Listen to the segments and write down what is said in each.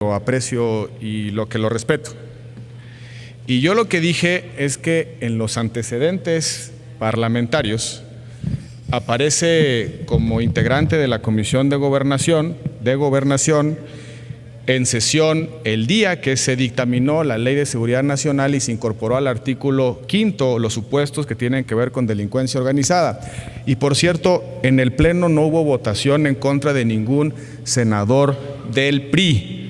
lo aprecio y lo que lo respeto. Y yo lo que dije es que en los antecedentes parlamentarios aparece como integrante de la Comisión de Gobernación en sesión el día que se dictaminó la Ley de Seguridad Nacional y se incorporó al artículo 5 los supuestos que tienen que ver con delincuencia organizada. Y por cierto, en el Pleno no hubo votación en contra de ningún senador del PRI.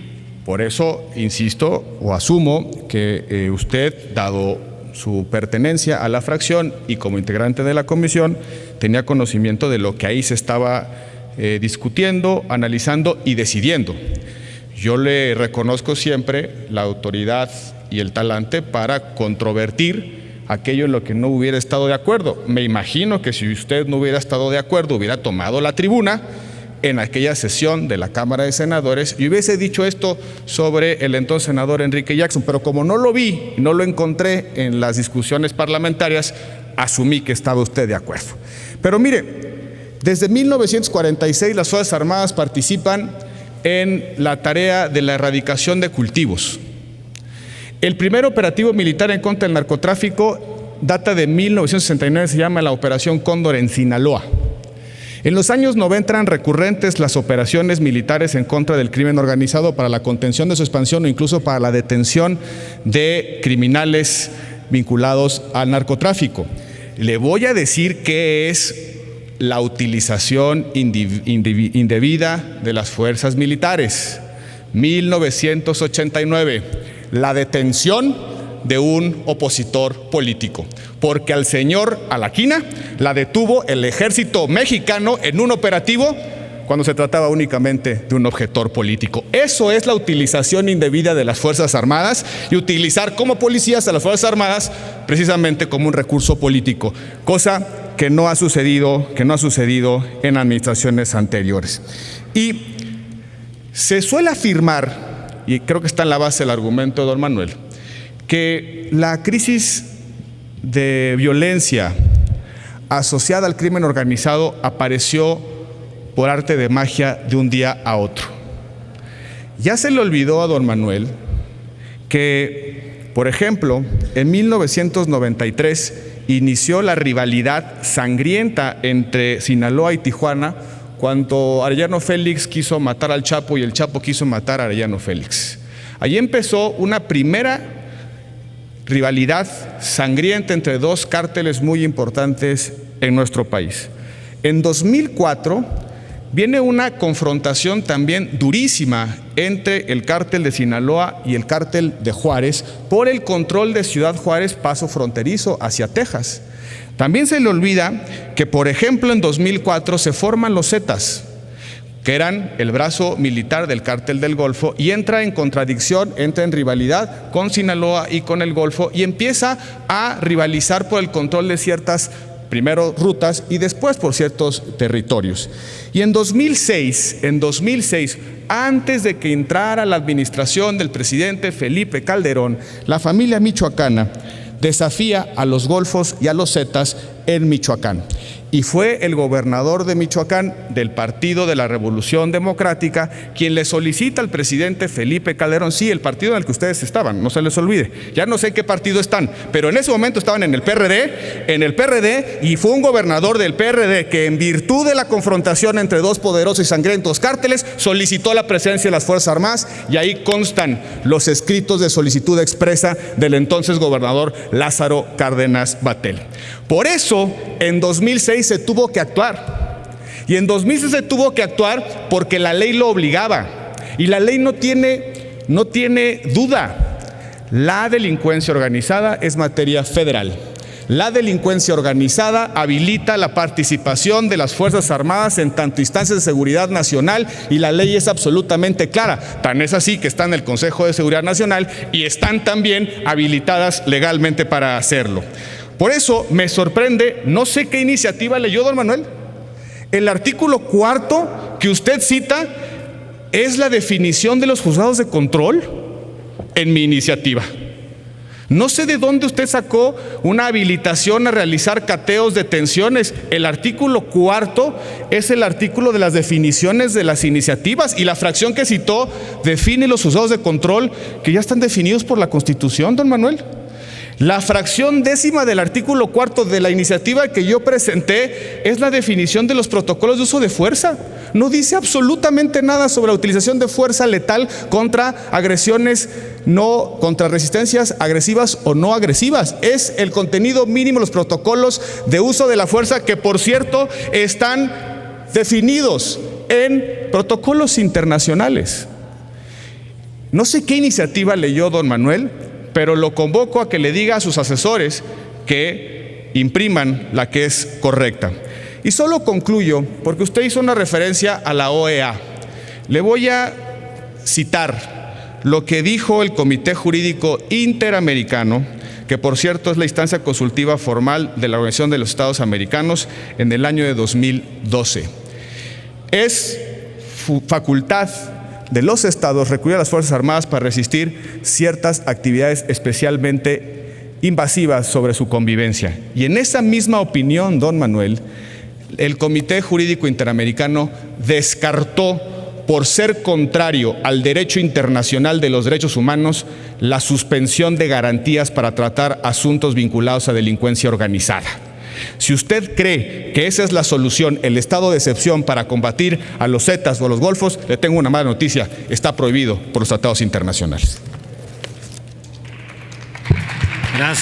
Por eso, insisto o asumo que usted, dado su pertenencia a la fracción y como integrante de la comisión, tenía conocimiento de lo que ahí se estaba discutiendo, analizando y decidiendo. Yo le reconozco siempre la autoridad y el talante para controvertir aquello en lo que no hubiera estado de acuerdo. Me imagino que si usted no hubiera estado de acuerdo, hubiera tomado la tribuna en aquella sesión de la Cámara de Senadores y hubiese dicho esto sobre el entonces senador Enrique Jackson, pero como no lo vi, no lo encontré en las discusiones parlamentarias, asumí que estaba usted de acuerdo. Pero mire, desde 1946 las Fuerzas Armadas participan en la tarea de la erradicación de cultivos. El primer operativo militar en contra del narcotráfico data de 1969, se llama la Operación Cóndor en Sinaloa. En los años 90 eran recurrentes las operaciones militares en contra del crimen organizado para la contención de su expansión o incluso para la detención de criminales vinculados al narcotráfico. Le voy a decir qué es la utilización indebida de las fuerzas militares. 1989, la detención de un opositor político, porque al señor Alaquina la detuvo el ejército mexicano en un operativo cuando se trataba únicamente de un objetor político. Eso es la utilización indebida de las Fuerzas Armadas y utilizar como policías a las Fuerzas Armadas precisamente como un recurso político, cosa que no ha sucedido en administraciones anteriores. Y se suele afirmar, y creo que está en la base del argumento de don Manuel, que la crisis de violencia asociada al crimen organizado apareció por arte de magia de un día a otro. Ya se le olvidó a don Manuel que, por ejemplo, en 1993 inició la rivalidad sangrienta entre Sinaloa y Tijuana cuando Arellano Félix quiso matar al Chapo y el Chapo quiso matar a Arellano Félix. Allí empezó una primera rivalidad sangrienta entre dos cárteles muy importantes en nuestro país. En 2004 viene una confrontación también durísima entre el cártel de Sinaloa y el cártel de Juárez por el control de Ciudad Juárez, paso fronterizo hacia Texas. También se le olvida que, por ejemplo, en 2004 se forman los Zetas, que eran el brazo militar del cártel del Golfo, y entra en contradicción, entra en rivalidad con Sinaloa y con el Golfo, y empieza a rivalizar por el control de ciertas, primero rutas y después por ciertos territorios. Y en 2006, antes de que entrara la administración del presidente Felipe Calderón, la familia michoacana desafía a los Golfos y a los Zetas en Michoacán. Y fue el gobernador de Michoacán, del Partido de la Revolución Democrática, quien le solicita al presidente Felipe Calderón, sí, el partido en el que ustedes estaban, no se les olvide, ya no sé en qué partido están, pero en ese momento estaban en el PRD, y fue un gobernador del PRD que, en virtud de la confrontación entre dos poderosos y sangrientos cárteles, solicitó la presencia de las Fuerzas Armadas, y ahí constan los escritos de solicitud expresa del entonces gobernador Lázaro Cárdenas Batlle. Por eso, en 2006 se tuvo que actuar. Y en 2006 se tuvo que actuar porque la ley lo obligaba. Y la ley no tiene duda. La delincuencia organizada es materia federal. La delincuencia organizada habilita la participación de las Fuerzas Armadas en tanto instancias de seguridad nacional, y la ley es absolutamente clara. Tan es así que está en el Consejo de Seguridad Nacional y están también habilitadas legalmente para hacerlo. Por eso me sorprende, no sé qué iniciativa leyó don Manuel. El artículo 4 que usted cita es la definición de los juzgados de control en mi iniciativa. No sé de dónde usted sacó una habilitación a realizar cateos, detenciones. El artículo 4 es el artículo de las definiciones de las iniciativas y la fracción que citó define los juzgados de control que ya están definidos por la Constitución, don Manuel. La fracción 10ª del artículo 4 de la iniciativa que yo presenté es la definición de los protocolos de uso de fuerza. No dice absolutamente nada sobre la utilización de fuerza letal contra agresiones, contra resistencias agresivas o no agresivas. Es el contenido mínimo de los protocolos de uso de la fuerza que, por cierto, están definidos en protocolos internacionales. No sé qué iniciativa leyó don Manuel, pero lo convoco a que le diga a sus asesores que impriman la que es correcta. Y solo concluyo, porque usted hizo una referencia a la OEA. Le voy a citar lo que dijo el Comité Jurídico Interamericano, que por cierto es la instancia consultiva formal de la Organización de los Estados Americanos en el año de 2012. Es facultad de los estados recurrir a las Fuerzas Armadas para resistir ciertas actividades especialmente invasivas sobre su convivencia. Y en esa misma opinión, don Manuel, el Comité Jurídico Interamericano descartó, por ser contrario al derecho internacional de los derechos humanos, la suspensión de garantías para tratar asuntos vinculados a delincuencia organizada. Si usted cree que esa es la solución, el estado de excepción para combatir a los Zetas o a los Golfos, le tengo una mala noticia: está prohibido por los tratados internacionales. Gracias.